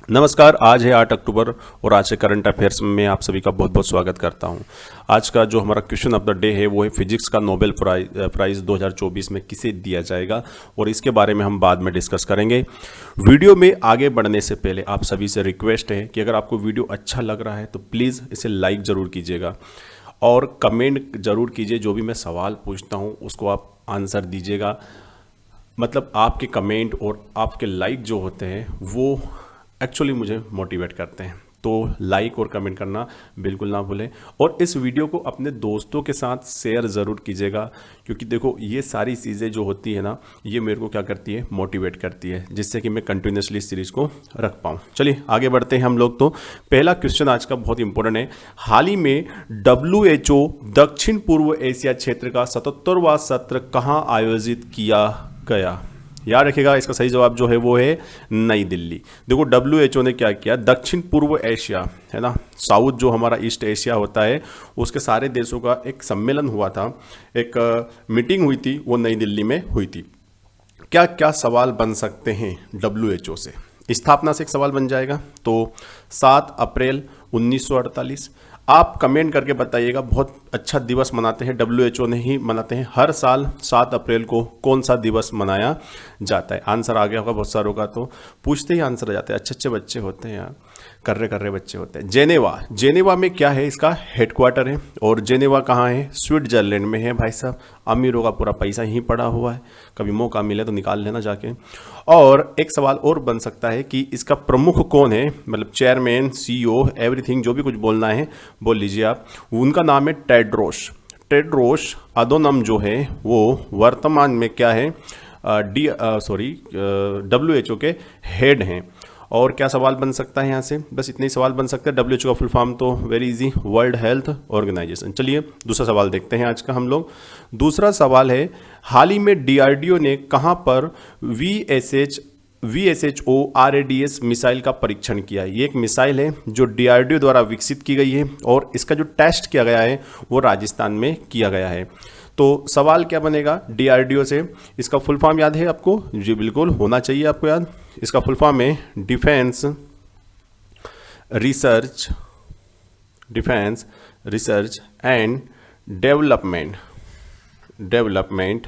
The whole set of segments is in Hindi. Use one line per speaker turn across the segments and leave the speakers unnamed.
नमस्कार। आज है 8 अक्टूबर और आज के करंट अफेयर्स में आप सभी का बहुत बहुत स्वागत करता हूं। आज का जो हमारा क्वेश्चन ऑफ द डे है वो है फिजिक्स का नोबेल प्राइज़ 2024 में किसे दिया जाएगा और इसके बारे में हम बाद में डिस्कस करेंगे। वीडियो में आगे बढ़ने से पहले आप सभी से रिक्वेस्ट है कि अगर आपको वीडियो अच्छा लग रहा है तो प्लीज़ इसे लाइक ज़रूर कीजिएगा और कमेंट ज़रूर कीजिए। जो भी मैं सवाल पूछता हूँ उसको आप आंसर दीजिएगा। मतलब आपके कमेंट और आपके लाइक जो होते हैं वो एक्चुअली मुझे मोटिवेट करते हैं, तो लाइक और कमेंट करना बिल्कुल ना भूलें और इस वीडियो को अपने दोस्तों के साथ शेयर ज़रूर कीजिएगा, क्योंकि देखो ये सारी चीज़ें जो होती है ना ये मेरे को क्या करती है, मोटिवेट करती है, जिससे कि मैं कंटिन्यूसली इस सीरीज़ को रख पाऊँ। चलिए आगे बढ़ते हैं हम लोग। तो पहला क्वेश्चन आज का बहुत इंपॉर्टेंट है। हाल ही में WHO दक्षिण पूर्व एशिया क्षेत्र का 77वां सत्र कहाँ आयोजित किया गया? याद रखिएगा, इसका सही जवाब जो है वो है नई दिल्ली। देखो WHO ने क्या किया, दक्षिण पूर्व एशिया है ना, साउथ जो हमारा ईस्ट एशिया होता है उसके सारे देशों का एक सम्मेलन हुआ था, एक मीटिंग हुई थी, वो नई दिल्ली में हुई थी। क्या क्या सवाल बन सकते हैं WHO से? स्थापना से एक सवाल बन जाएगा, तो 7 अप्रैल 1948। आप कमेंट करके बताइएगा, बहुत अच्छा दिवस मनाते हैं, WHO ने ही मनाते हैं हर साल 7 अप्रैल को कौन सा दिवस मनाया जाता है? आंसर आ गया होगा बहुत सारों का, तो पूछते ही आंसर आ जाते हैं। अच्छे अच्छे बच्चे होते हैं यार, कर्रे बच्चे होते हैं। जेनेवा में क्या है, इसका हेडक्वार्टर है और जेनेवा कहाँ है? स्विट्जरलैंड में है। भाई साहब अमीरों का पूरा पैसा यहीं पड़ा हुआ है, कभी मौका मिले तो निकाल लेना जाके। और एक सवाल और बन सकता है कि इसका प्रमुख कौन है, मतलब चेयरमैन, CEO, एवरीथिंग, जो भी कुछ बोलना है बोल लीजिए आप। उनका नाम है टेड्रोस अधोनम जो है वो वर्तमान में क्या है, WHO के हेड हैं। और क्या सवाल बन सकता है यहाँ से? बस इतने ही सवाल बन सकते हैं। WHO का फुल फॉर्म तो very easy, world health organisation. चलिए दूसरा सवाल देखते हैं आज का हम लोग। दूसरा सवाल है, हाल ही में DRDO ने कहाँ पर VSHO RADS मिसाइल का परीक्षण किया है? ये एक मिसाइल है जो DRDO द्वारा विकसित की गई है और इसका जो टेस्ट किया गया है वो राजस्थान में किया गया है। तो सवाल क्या बनेगा DRDO से? इसका फुल फॉर्म याद है आपको? जी बिल्कुल होना चाहिए आपको याद। इसका फुल फॉर्म है defence research and development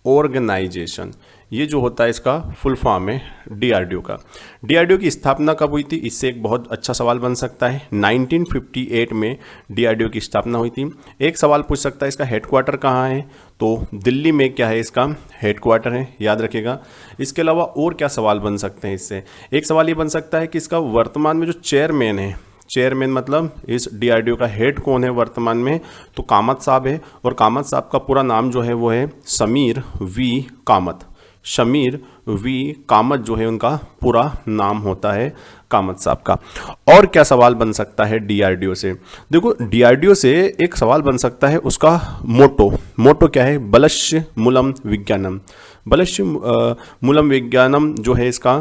organisation. ये जो होता है इसका फुल फॉर्म है DRDO का। DRDO की स्थापना कब हुई थी? इससे एक बहुत अच्छा सवाल बन सकता है। 1958 में DRDO की स्थापना हुई थी। एक सवाल पूछ सकता है इसका हेडक्वार्टर कहाँ है, तो दिल्ली में क्या है इसका हेडक्वार्टर है, याद रखिएगा। इसके अलावा और क्या सवाल बन सकते हैं इससे? एक सवाल ये बन सकता है कि इसका वर्तमान में जो चेयरमैन है, चेयरमैन मतलब इस DRDO का हेड कौन है वर्तमान में, तो कामत साहब है। और कामत साहब का पूरा नाम जो है वो है शमीर वी कामत जो है उनका पूरा नाम होता है कामत साहब का। और क्या सवाल बन सकता है DRDO से? देखो DRDO से एक सवाल बन सकता है उसका मोटो क्या है, बलश्य मूलम विज्ञानम जो है इसका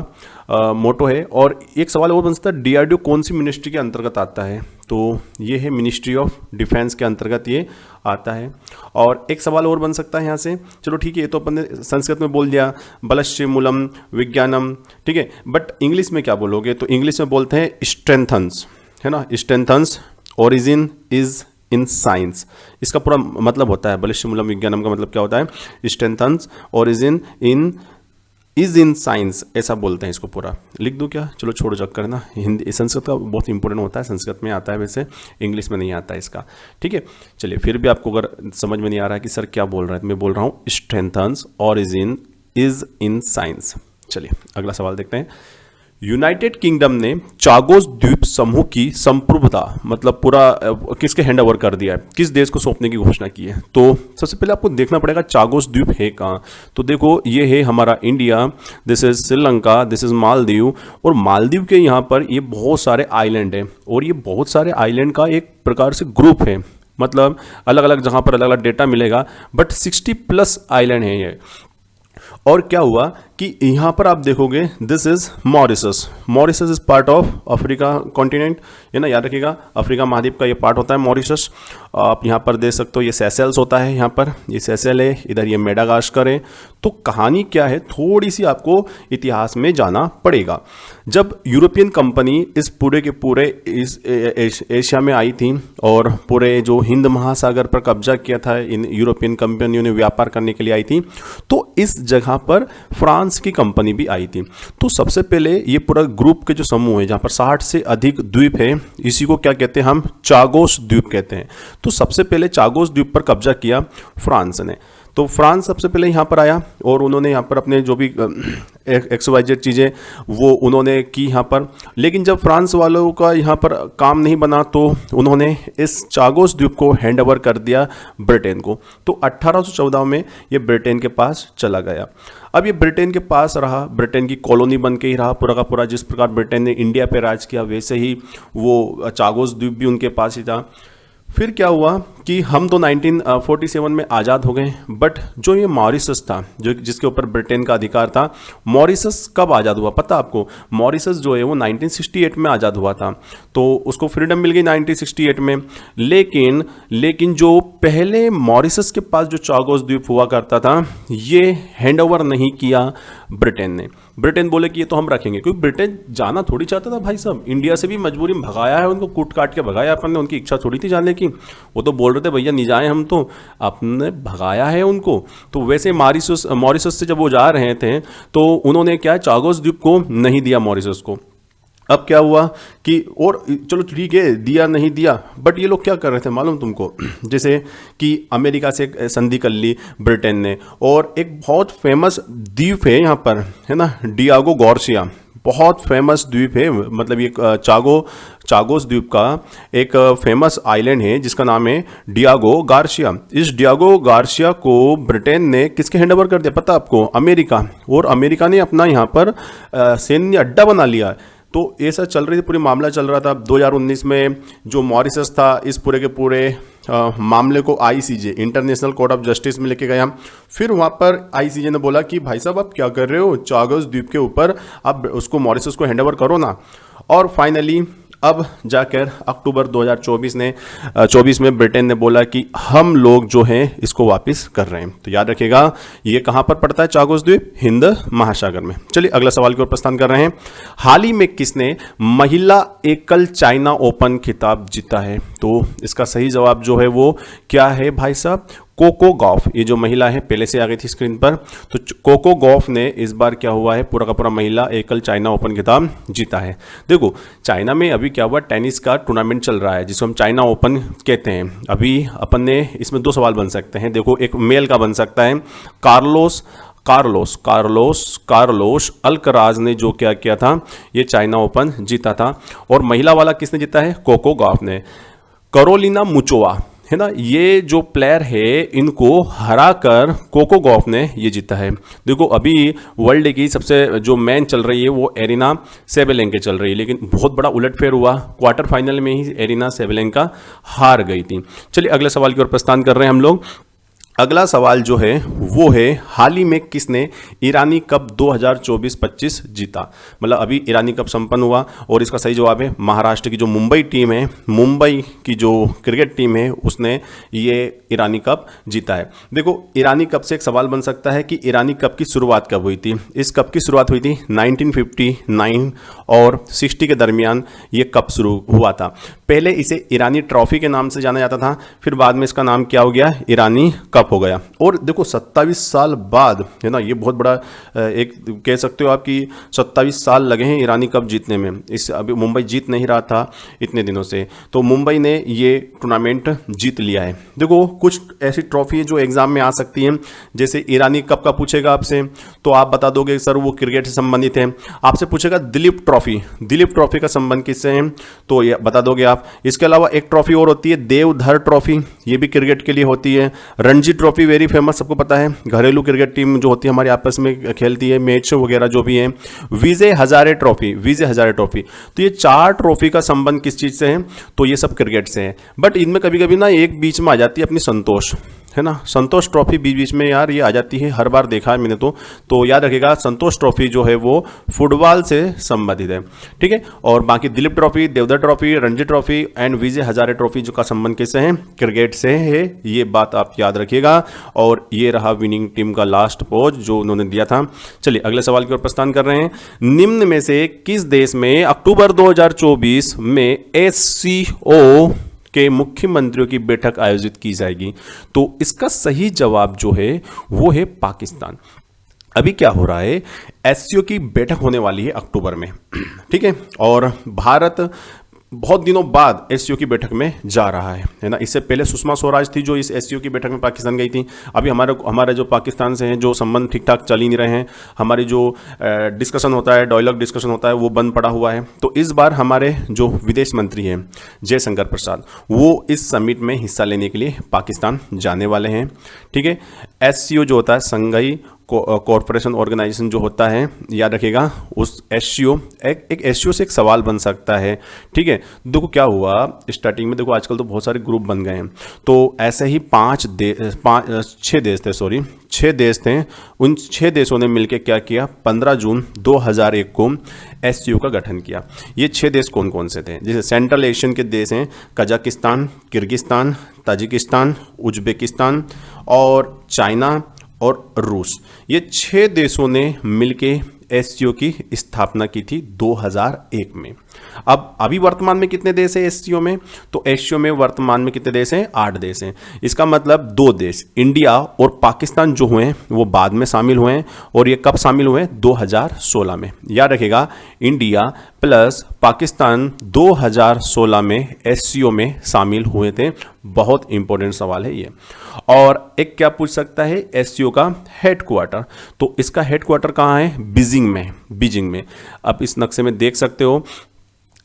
मोटो है। और एक सवाल और बन सकता है DRDO कौन सी मिनिस्ट्री के अंतर्गत आता है, तो ये है मिनिस्ट्री ऑफ डिफेंस के अंतर्गत ये आता है। और एक सवाल और बन सकता है यहाँ से, चलो ठीक है, ये तो अपन ने संस्कृत में बोल दिया बलश्य मूलम विज्ञानम, ठीक है, बट इंग्लिश में क्या बोलोगे? तो इंग्लिश में बोलते हैं स्ट्रेंथन्स, है ना, strengthens origin is in science. इसका पूरा मतलब होता है, बलश्य मूलम विज्ञानम का मतलब क्या होता है? Strengthens origin is in science, ऐसा बोलते हैं इसको। पूरा लिख दूं क्या? चलो छोड़ो चक्कर ना, हिंदी संस्कृत का बहुत इंपॉर्टेंट होता है, संस्कृत में आता है वैसे, इंग्लिश में नहीं आता है इसका, ठीक है। चलिए फिर भी आपको अगर समझ में नहीं आ रहा है कि सर क्या बोल रहा है, तो मैं बोल रहा हूँ strengthens origin is in science. चलिए अगला सवाल देखते हैं। यूनाइटेड किंगडम ने चागोस द्वीप समूह की संप्रभुता मतलब पूरा किसके हैंड ओवर कर दिया है, किस देश को सौंपने की घोषणा की है? तो सबसे पहले आपको देखना पड़ेगा चागोस द्वीप है कहाँ। तो देखो ये है हमारा India, this is Sri Lanka, this is Maldives. और मालदीव के यहाँ पर ये बहुत सारे आइलैंड हैं और ये बहुत सारे आइलैंड का एक प्रकार से ग्रुप है, मतलब अलग अलग जगह पर अलग अलग डेटा मिलेगा, बट 60+ आइलैंड है ये। और क्या हुआ कि यहाँ पर आप देखोगे this is Mauritius. Mauritius is part of Africa continent, है ना, याद रखिएगा अफ्रीका महाद्वीप का ये पार्ट होता है मॉरिशस। आप यहाँ पर देख सकते हो ये सेशेल्स होता है, यहाँ पर ये सेशेल है, इधर ये मेडागास्कर है। तो कहानी क्या है, थोड़ी सी आपको इतिहास में जाना पड़ेगा। जब यूरोपियन कंपनी इस पूरे के पूरे इस एशिया में आई थी और पूरे जो हिंद महासागर पर कब्जा किया था, इन यूरोपियन कंपनियों ने व्यापार करने के लिए आई थी, तो इस जगह पर फ्रांस की कंपनी भी आई थी। तो सबसे पहले ये पूरा ग्रुप के जो समूह है जहाँ पर 60 से अधिक द्वीप है, इसी को क्या कहते हैं हम, चागोस द्वीप कहते हैं। तो सबसे पहले चागोस द्वीप पर कब्जा किया फ्रांस ने। तो फ्रांस सबसे पहले यहाँ पर आया और उन्होंने यहाँ पर अपने जो भी XYZ चीज़ें वो उन्होंने की यहाँ पर। लेकिन जब फ्रांस वालों का यहाँ पर काम नहीं बना तो उन्होंने इस चागोस द्वीप को हैंड ओवर कर दिया ब्रिटेन को। तो 1814 में ये ब्रिटेन के पास चला गया। अब ये ब्रिटेन के पास रहा, ब्रिटेन की कॉलोनी बन के ही रहा पूरा का पूरा। जिस प्रकार ब्रिटेन ने इंडिया पे राज किया वैसे ही वो चागोस द्वीप भी उनके पास ही था। फिर क्या हुआ कि हम तो 1947 में आज़ाद हो गए, बट जो ये मॉरिशस था जो जिसके ऊपर ब्रिटेन का अधिकार था, मॉरिशस कब आज़ाद हुआ पता आपको? मॉरिशस जो है वो 1968 में आज़ाद हुआ था। तो उसको फ्रीडम मिल गई 1968 में। लेकिन जो पहले मॉरिशस के पास जो चागोस द्वीप हुआ करता था, ये हैंड ओवर नहीं किया ब्रिटेन ने। ब्रिटेन बोले कि ये तो हम रखेंगे, क्योंकि ब्रिटेन जाना थोड़ी चाहता था भाई साहब, इंडिया से भी मजबूरी में भगाया है उनको, कूट काट के भगाया अपन ने, उनकी इच्छा थोड़ी थी जाने की। वो तो बोल रहे थे भैया नहीं जाए हम, तो आपने भगाया है उनको। तो वैसे मॉरिशस से जब वो जा रहे थे तो उन्होंने क्या चागोस द्वीप को नहीं दिया मॉरिशस को। अब क्या हुआ कि और चलो ठीक है दिया नहीं दिया, बट ये लोग क्या कर रहे थे मालूम तुमको? जैसे कि अमेरिका से संधि कर ली ब्रिटेन ने, और एक बहुत फेमस द्वीप है यहाँ पर, है ना, डियागो गार्सिया, बहुत फेमस द्वीप है। मतलब ये चागोस द्वीप का एक फेमस आइलैंड है जिसका नाम है डियागो गार्सिया। इस डियागो गार्सिया को ब्रिटेन ने किसके हैंड ओवर कर दिया पता आपको? अमेरिका। और अमेरिका ने अपना यहाँ पर सैन्य अड्डा बना लिया। तो ऐसा चल रही थी, पूरी मामला चल रहा था। 2019 में जो मॉरिशस था इस पूरे के पूरे मामले को ICJ international court of justice में लेके गया। फिर वहाँ पर ICJ ने बोला कि भाई साहब आप क्या कर रहे हो, चागोस द्वीप के ऊपर आप उसको मॉरिशस को हैंड ओवर करो ना। और फाइनली अब जाकर अक्टूबर 2024 में ब्रिटेन ने बोला कि हम लोग जो हैं इसको वापस कर रहे हैं। तो याद रखिएगा ये कहाँ पर पड़ता है चागोस द्वीप? हिंद महासागर में। चलिए अगला सवाल की ओर प्रस्थान कर रहे हैं। हाल ही में किसने महिला एकल चाइना ओपन खिताब जीता है? तो इसका सही जवाब जो है वो क्या है भाई साहब? Coco Gauff. ये जो महिला है पहले से आ गई थी स्क्रीन पर। तो कोको गॉफ ने इस बार क्या हुआ है, पूरा का पूरा महिला एकल चाइना ओपन खिताब जीता है। देखो चाइना में अभी क्या हुआ, टेनिस का टूर्नामेंट चल रहा है जिसको हम चाइना ओपन कहते हैं। अभी अपन ने इसमें 2 सवाल बन सकते हैं। देखो एक मेल का बन सकता है, कार्लोस अल्कराज ने जो क्या किया था, ये चाइना ओपन जीता था। और महिला वाला किसने जीता है? कोको गॉफ ने। कैरोलिना मुचोवा, है ना, ये जो प्लेयर है इनको हराकर कोको गॉफ ने ये जीता है। देखो अभी वर्ल्ड की सबसे जो मैन चल रही है वो एरिना सेबेलेंका चल रही है, लेकिन बहुत बड़ा उलटफेर हुआ, क्वार्टर फाइनल में ही एरिना सेबेलेंका हार गई थी। चलिए अगले सवाल की ओर प्रस्थान कर रहे हैं हम लोग। अगला सवाल जो है वो है हाल ही में किसने ईरानी कप 2024-25 जीता? मतलब अभी ईरानी कप संपन्न हुआ और इसका सही जवाब है महाराष्ट्र की जो मुंबई टीम है, मुंबई की जो क्रिकेट टीम है उसने ये ईरानी कप जीता है। देखो ईरानी कप से एक सवाल बन सकता है कि ईरानी कप की शुरुआत कब हुई थी? इस कप की शुरुआत हुई थी 1959 और 60 के दरमियान ये कप शुरू हुआ था। पहले इसे ईरानी ट्रॉफी के नाम से जाना जाता था, फिर बाद में इसका नाम क्या हो गया? ईरानी कप हो गया। और देखो 27 साल बाद, है ना, ये बहुत बड़ा एक कह सकते हो आप कि 27 साल लगे हैं ईरानी कप जीतने में। इस अभी मुंबई जीत नहीं रहा था इतने दिनों से, तो मुंबई ने ये टूर्नामेंट जीत लिया है। देखो कुछ ऐसी ट्रॉफी है जो एग्जाम में आ सकती हैं, जैसे ईरानी कप का पूछेगा आपसे तो आप बता दोगे सर वो क्रिकेट से संबंधित है। आपसे पूछेगा दिलीप ट्रॉफी का संबंध किससे है, तो ये बता दोगे आप। इसके अलावा एक ट्रॉफी और होती है देवधर ट्रॉफी, ये भी क्रिकेट के लिए होती है। रणजी ट्रॉफी वेरी फेमस, सबको पता है, घरेलू क्रिकेट टीम जो होती है हमारे आपस में खेलती है, मैच वगैरह जो भी है। विजय हजारे ट्रॉफी, तो ये 4 ट्रॉफी का संबंध किस चीज से है? तो ये सब क्रिकेट से है। बट इनमें कभी कभी ना एक बीच में आ जाती है अपनी संतोष, है ना। संतोष ट्रॉफी बीच बीच में यार ये आ जाती है, हर बार देखा है मैंने तो याद रखिएगा संतोष ट्रॉफी जो है वो फुटबॉल से संबंधित है, ठीक है। और बाकी Dilip trophy, Deodhar trophy, Ranji trophy and Vijay Hazare trophy जो का संबंध किससे है, क्रिकेट से है, ये बात आप याद रखिएगा। और ये रहा विनिंग टीम का लास्ट पोज जो उन्होंने दिया था। चलिए अगले सवाल की ओर प्रस्थान कर रहे हैं। निम्न में से किस देश में अक्टूबर 2024 में SCO के मुख्यमंत्रियों की बैठक आयोजित की जाएगी? तो इसका सही जवाब जो है वो है पाकिस्तान। अभी क्या हो रहा है, SCO की बैठक होने वाली है अक्टूबर में, ठीक है। और भारत बहुत दिनों बाद SCO की बैठक में जा रहा है ना। इससे पहले सुषमा स्वराज थी जो इस SCO की बैठक में पाकिस्तान गई थी। अभी हमारे जो पाकिस्तान से हैं जो संबंध ठीक ठाक चल ही नहीं रहे हैं, हमारी जो डिस्कशन होता है, डायलॉग डिस्कशन होता है, वो बंद पड़ा हुआ है। तो इस बार हमारे जो विदेश मंत्री हैं जयशंकर प्रसाद, वो इस समिट में हिस्सा लेने के लिए पाकिस्तान जाने वाले हैं, ठीक है। SCO जो होता है संघाई कॉरपोरेशन ऑर्गेनाइजेशन जो होता है, याद रखिएगा उस SCO एक SCO से एक सवाल बन सकता है, ठीक है। देखो क्या हुआ स्टार्टिंग में, देखो आजकल तो बहुत सारे ग्रुप बन गए हैं, तो ऐसे ही 6 देश थे। उन 6 देशों ने मिलकर क्या किया, 15 जून 2001 को SCO का गठन किया। ये 6 देश कौन कौन से थे, जैसे सेंट्रल एशियन के देश हैं कजाकिस्तान, किर्गिस्तान, ताजिकिस्तान, उज्बेकिस्तान और चाइना और रूस। ये 6 देशों ने मिलके SCO की स्थापना की थी 2001 में। अब अभी वर्तमान में कितने देश हैं SCO में, तो SCO में वर्तमान में कितने देश हैं, 8 देश हैं। इसका मतलब 2 देश इंडिया और पाकिस्तान जो हुए हैं वो बाद में शामिल हुए हैं, और ये कब शामिल हुए हैं, 2016 में। याद रखेगा इंडिया प्लस पाकिस्तान 2016 में SCO में शामिल हुए थे। बहुत इंपॉर्टेंट सवाल है ये। और एक क्या पूछ सकता है, SCO का हेडक्वार्टर, तो इसका हेडक्वार्टर कहाँ है, बीजिंग में। आप इस नक्शे में देख सकते हो,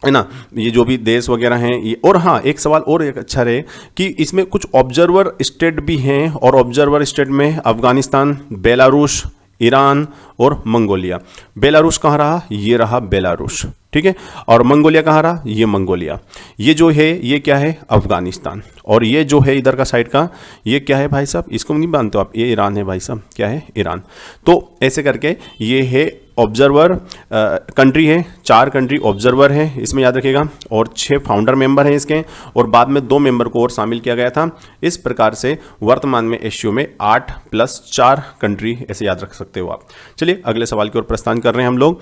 है ना, ये जो भी देश वगैरह हैं ये। और हाँ, एक सवाल और एक अच्छा रहे कि इसमें कुछ ऑब्जर्वर स्टेट भी हैं, और ऑब्जर्वर स्टेट में अफगानिस्तान, बेलारूस, ईरान और मंगोलिया। बेलारूस कहाँ रहा, ये रहा बेलारूस, ठीक है। और मंगोलिया कहाँ रहा, ये मंगोलिया। ये जो है ये क्या है, अफगानिस्तान। और ये जो है इधर का साइड का ये क्या है भाई साहब, इसको नहीं मानते हो आप, ये ईरान है भाई साहब, क्या है, ईरान। तो ऐसे करके ये है ऑब्जर्वर कंट्री है, 4 कंट्री ऑब्जर्वर है इसमें, याद रखिएगा। और 6 फाउंडर मेंबर हैं इसके, और बाद में 2 मेंबर को और शामिल किया गया था। इस प्रकार से वर्तमान में SCO में 8 + 4 कंट्री, ऐसे याद रख सकते हो आप। चलिए अगले सवाल की ओर प्रस्थान कर रहे हैं हम लोग।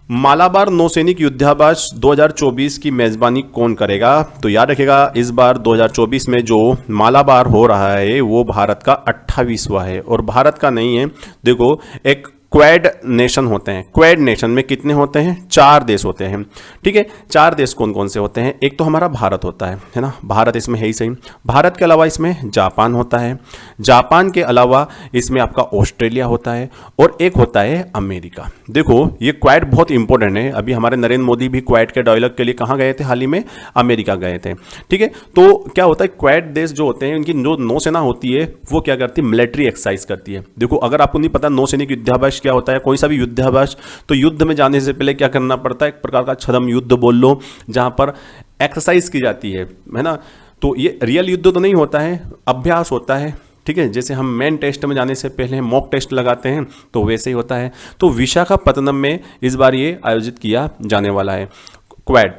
मालाबार नौसैनिक युद्धाभ्यास 2024 की मेजबानी कौन करेगा? तो याद रखिएगा इस बार 2024 में जो मालाबार हो रहा है वो भारत का 28वां है, और भारत का नहीं है। देखो एक क्वेड नेशन होते हैं, क्वेड नेशन में कितने होते हैं, 4 देश होते हैं, ठीक है। 4 देश कौन कौन से होते हैं, एक तो हमारा भारत होता है ना, भारत इसमें है ही सही। भारत के अलावा इसमें जापान होता है, जापान के अलावा इसमें आपका ऑस्ट्रेलिया होता है, और एक होता है अमेरिका। देखो ये क्वेड बहुत इंपॉर्टेंट है। अभी हमारे नरेंद्र मोदी भी क्वेड के डायलॉग के लिए कहाँ गए थे, हाल ही में अमेरिका गए थे, ठीक है। तो क्या होता है, क्वेड देश जो होते हैं उनकी जो नौसेना होती है वो क्या करती है, मिलिट्री एक्सरसाइज करती है। देखो अगर आपको नहीं पता नौसैनिक युद्धाभ्यास क्या होता है, कोई सा भी युद्धाभ्यास, तो युद्ध में जाने से पहले क्या करना पड़ता है, एक प्रकार का छद्म युद्ध बोल लो, जहां पर एक्सरसाइज की जाती है ना। तो ये रियल युद्ध तो नहीं होता है, अभ्यास होता है, ठीक है। जैसे हम मेन टेस्ट में जाने से पहले मॉक टेस्ट लगाते हैं, तो वैसे ही होता है। तो विशाखापत्तनम में इस बार ये आयोजित किया जाने वाला है क्वेड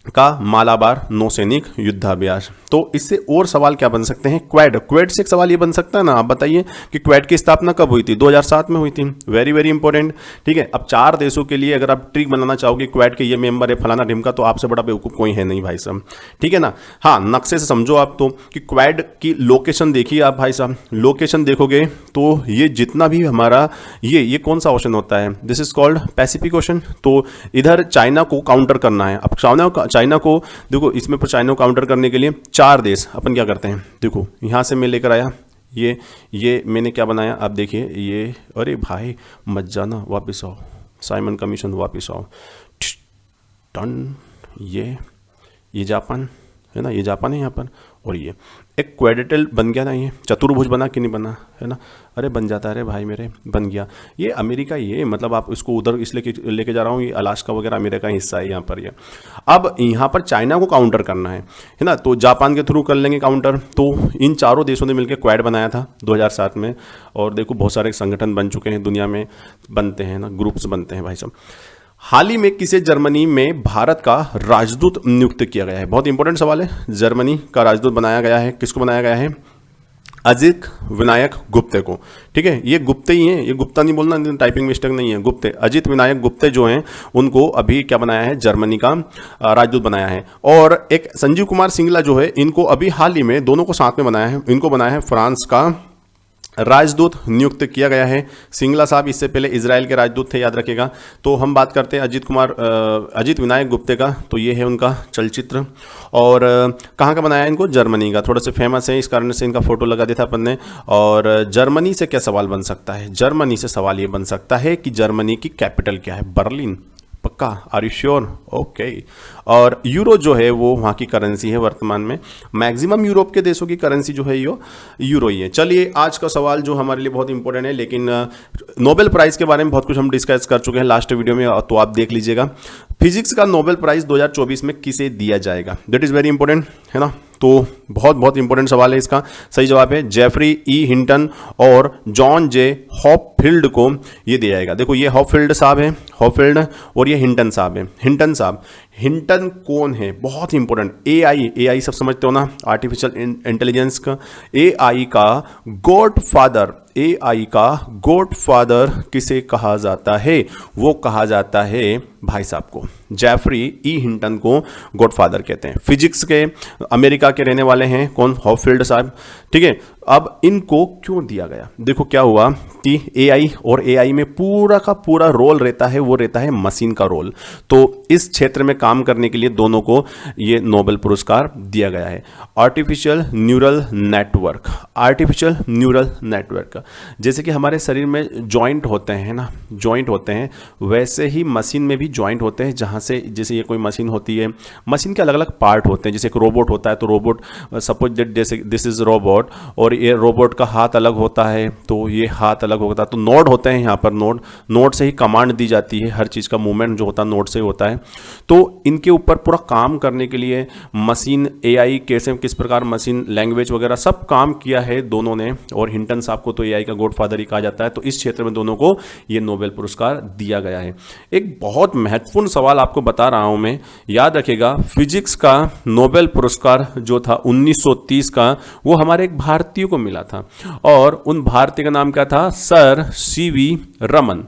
का मालाबार नौसैनिक युद्धाभ्यास। तो इससे और सवाल क्या बन सकते हैं, क्वेड से एक सवाल ये बन सकता है ना, आप बताइए कि क्वेड की स्थापना कब हुई थी, 2007 में हुई थी। वेरी वेरी इंपॉर्टेंट, ठीक है। अब 4 देशों के लिए अगर आप ट्रिक बनाना चाहोगे क्वेड के ये मेंबर है फलाना ढिमका, तो आपसे बड़ा बेवकूफ कोई है नहीं भाई साहब, ठीक है ना। हाँ, नक्शे से समझो आप तो कि क्वेड की लोकेशन देखिए आप भाई साहब, लोकेशन देखोगे तो ये जितना भी हमारा ये कौन सा ओशन होता है, this is called Pacific ocean. तो इधर चाइना को काउंटर करना है। अब चाइना को देखो, इसमें पर चाइना को काउंटर करने के लिए 4 देश अपन क्या करते हैं, देखो यहां से मैं लेकर आया, ये मैंने क्या बनाया, आप देखिए ये, अरे भाई मत जाना, वापस आओ, साइमन कमीशन वापस आओ, टन, ये जापान है ना, ये जापान है यहाँ पर, और ये एक क्वाड्रेटल बन गया ना, ये चतुर्भुज बना कि नहीं बना, है ना, अरे बन जाता है, अरे भाई मेरे बन गया। ये अमेरिका, ये मतलब आप इसको उधर इसलिए लेके जा रहा हूँ, ये अलास्का वगैरह अमेरिका का हिस्सा है यहाँ पर। ये अब यहाँ पर चाइना को काउंटर करना है ना, तो जापान के थ्रू कर लेंगे काउंटर। तो इन चारों देशों ने मिलकर क्वाड बनाया था 2007 में, और देखो बहुत सारे संगठन बन चुके हैं दुनिया में, बनते हैं ना, ग्रुप्स बनते हैं भाई साहब। हाल ही में किसे जर्मनी में भारत का राजदूत नियुक्त किया गया है? बहुत इंपॉर्टेंट सवाल है। जर्मनी का राजदूत बनाया गया है, किसको बनाया गया है? अजित विनायक गुप्ते को। ठीक है, ये गुप्ते ही हैं, ये गुप्ता नहीं बोलना, टाइपिंग मिस्टेक नहीं है, गुप्ते, अजित विनायक गुप्ते जो हैं उनको अभी क्या बनाया है? जर्मनी का राजदूत बनाया है। और एक संजीव कुमार सिंगला जो है, इनको अभी हाल ही में दोनों को साथ में बनाया है, इनको बनाया है फ्रांस का राजदूत नियुक्त किया गया है। सिंगला साहब इससे पहले इजराइल के राजदूत थे, याद रखिएगा। तो हम बात करते हैं अजित विनायक गुप्ते का, तो ये है उनका चलचित्र। और कहाँ का बनाया है इनको? जर्मनी का। थोड़ा सा फेमस है, इस कारण से इनका फोटो लगा दिया था अपन ने। और जर्मनी से क्या सवाल बन सकता है? जर्मनी से सवाल ये बन सकता है कि जर्मनी की कैपिटल क्या है? बर्लिन। पक्का? Are you sure? ओके। और यूरो जो है वो वहाँ की करेंसी है वर्तमान में। मैक्सिमम यूरोप के देशों की करेंसी जो है ये यूरो ही है। चलिए, आज का सवाल जो हमारे लिए बहुत इंपॉर्टेंट है, लेकिन नोबेल प्राइज़ के बारे में बहुत कुछ हम डिस्कस कर चुके हैं लास्ट वीडियो में, तो आप देख लीजिएगा। फिजिक्स का नोबेल प्राइज़ 2024 में किसे दिया जाएगा? दैट इज़ वेरी इंपॉर्टेंट, है ना। तो बहुत बहुत इंपॉर्टेंट सवाल है। इसका सही जवाब है जेफरी ई हिंटन और जॉन जे हॉपफील्ड को ये दिया जाएगा। देखो, ये हॉपफील्ड साहब है, हॉपफील्ड, और ये हिंटन साहब है। हिंटन साहब, हिंटन कौन है? बहुत इंपॉर्टेंट। एआई सब समझते हो ना, आर्टिफिशियल इंटेलिजेंस का एआई का गॉड फादर, एआई का गॉड फादर किसे कहा जाता है? वो कहा जाता है भाई साहब को, जेफरी ई हिंटन को गॉड फादर कहते हैं। फिजिक्स के अमेरिका के रहने वाले हैं, कौन? हॉपफील्ड साहब। ठीक है, अब इनको क्यों दिया गया? देखो क्या हुआ कि एआई, और एआई में पूरा का पूरा रोल रहता है, वो रहता है मशीन का रोल। तो इस क्षेत्र में काम करने के लिए दोनों को ये नोबेल पुरस्कार दिया गया है। Artificial neural network, artificial neural network, जैसे कि हमारे शरीर में जॉइंट होते हैं ना, जॉइंट होते हैं, वैसे ही मशीन में भी जॉइंट होते हैं, जहाँ से, जैसे ये कोई मशीन होती है, मशीन के अलग अलग पार्ट होते हैं। जैसे एक रोबोट होता है, तो रोबोट, सपोज दैट जैसे दिस इज रोबोट, और ये रोबोट का हाथ अलग होता है, तो ये हाथ अलग होता है, तो नोड होते हैं यहाँ पर, नोड से ही कमांड दी जाती है, हर चीज़ का मूवमेंट जो होता है नोड से होता है। तो इनके ऊपर पूरा काम करने के लिए मशीन, एआई कैसे, किस प्रकार मशीन लैंग्वेज वगैरह सब काम किया है दोनों ने। और हिंटन साहब को तो एआई का गॉडफादर ही कहा जाता है। तो इस क्षेत्र में दोनों को ये नोबेल पुरस्कार दिया गया है। एक बहुत महत्वपूर्ण सवाल आपको बता रहा हूं मैं, याद रखिएगा। फिजिक्स का नोबेल पुरस्कार जो था 1930 का, वो हमारे एक भारतीय को मिला था, और उन भारतीय का नाम क्या था? Sir CV Raman,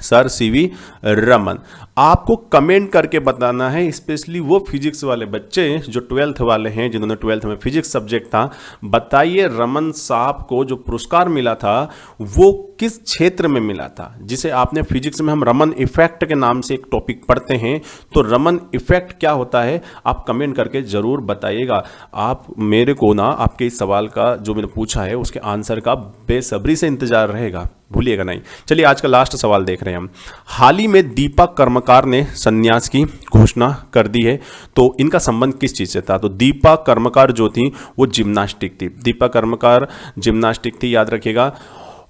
sir CV Raman. आपको कमेंट करके बताना है, स्पेशली वो फिजिक्स वाले बच्चे जो 12th वाले हैं, जिन्होंने 12th में फिजिक्स सब्जेक्ट था। बताइए, रमन साहब को जो पुरस्कार मिला था वो किस क्षेत्र में मिला था? जिसे आपने फिजिक्स में हम रमन इफेक्ट के नाम से एक टॉपिक पढ़ते हैं, तो रमन इफेक्ट क्या होता है? आप कमेंट करके जरूर बताइएगा। आप मेरे को ना आपके इस सवाल का जो मैंने पूछा है उसके आंसर का बेसब्री से इंतजार रहेगा, भूलिएगा नहीं। चलिए, आज का लास्ट सवाल देख रहे हैं हम। हाल ही में दीपा कर्मकार ने संन्यास की घोषणा कर दी है, तो इनका संबंध किस चीज से था? तो दीपा कर्मकार जो थी वो जिम्नास्टिक थी, दीपा कर्मकार जिम्नास्टिक थी, याद रखिएगा।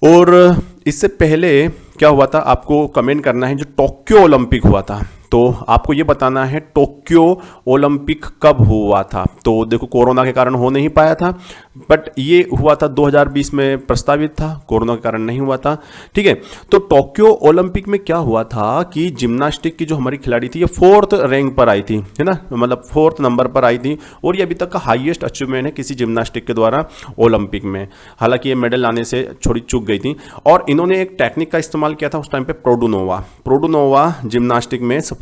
और इससे पहले क्या हुआ था आपको कमेंट करना है, जो टोक्यो ओलंपिक हुआ था, तो आपको ये बताना है टोक्यो ओलंपिक कब हुआ था। तो देखो, कोरोना के कारण हो नहीं पाया था, बट ये हुआ था 2020 में प्रस्तावित था, कोरोना के कारण नहीं हुआ था। ठीक है, तो टोक्यो ओलंपिक में क्या हुआ था कि जिम्नास्टिक की जो हमारी खिलाड़ी थी, ये 4th रैंक पर आई थी, है ना, मतलब 4th नंबर पर आई थी, और ये अभी तक का हाईएस्ट अचीवमेंट है किसी जिम्नास्टिक के द्वारा ओलंपिक में। हालांकि ये मेडल लाने से थोड़ी चूक गई थी, और इन्होंने एक टेक्निक का इस्तेमाल किया था उस टाइम पे, प्रोडोनोवा जिम्नास्टिक में सबसे,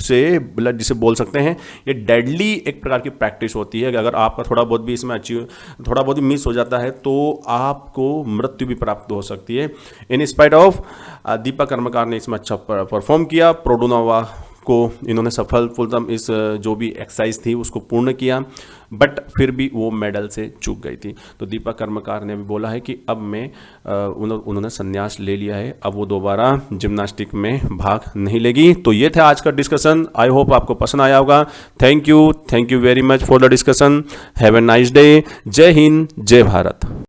जिसे बोल सकते हैं ये डेडली एक प्रकार की प्रैक्टिस होती है। अगर आपका थोड़ा बहुत भी इसमें थोड़ा बहुत भी मिस हो जाता है तो आपको मृत्यु भी प्राप्त हो सकती है। इन स्पाइट ऑफ दीपा कर्मकार ने इसमें अच्छा परफॉर्म किया, प्रोडोनोवा को इन्होंने सफलतापूर्वक इस जो भी एक्सरसाइज थी उसको पूर्ण किया, बट फिर भी वो मेडल से चूक गई थी। तो दीपा कर्मकार ने भी बोला है कि अब मैं उन्होंने संन्यास ले लिया है, अब वो दोबारा जिम्नास्टिक में भाग नहीं लेगी। तो ये था आज का डिस्कशन। आई होप आपको पसंद आया होगा। Thank you very much for the discussion. Have a nice day. जय हिंद, जय भारत।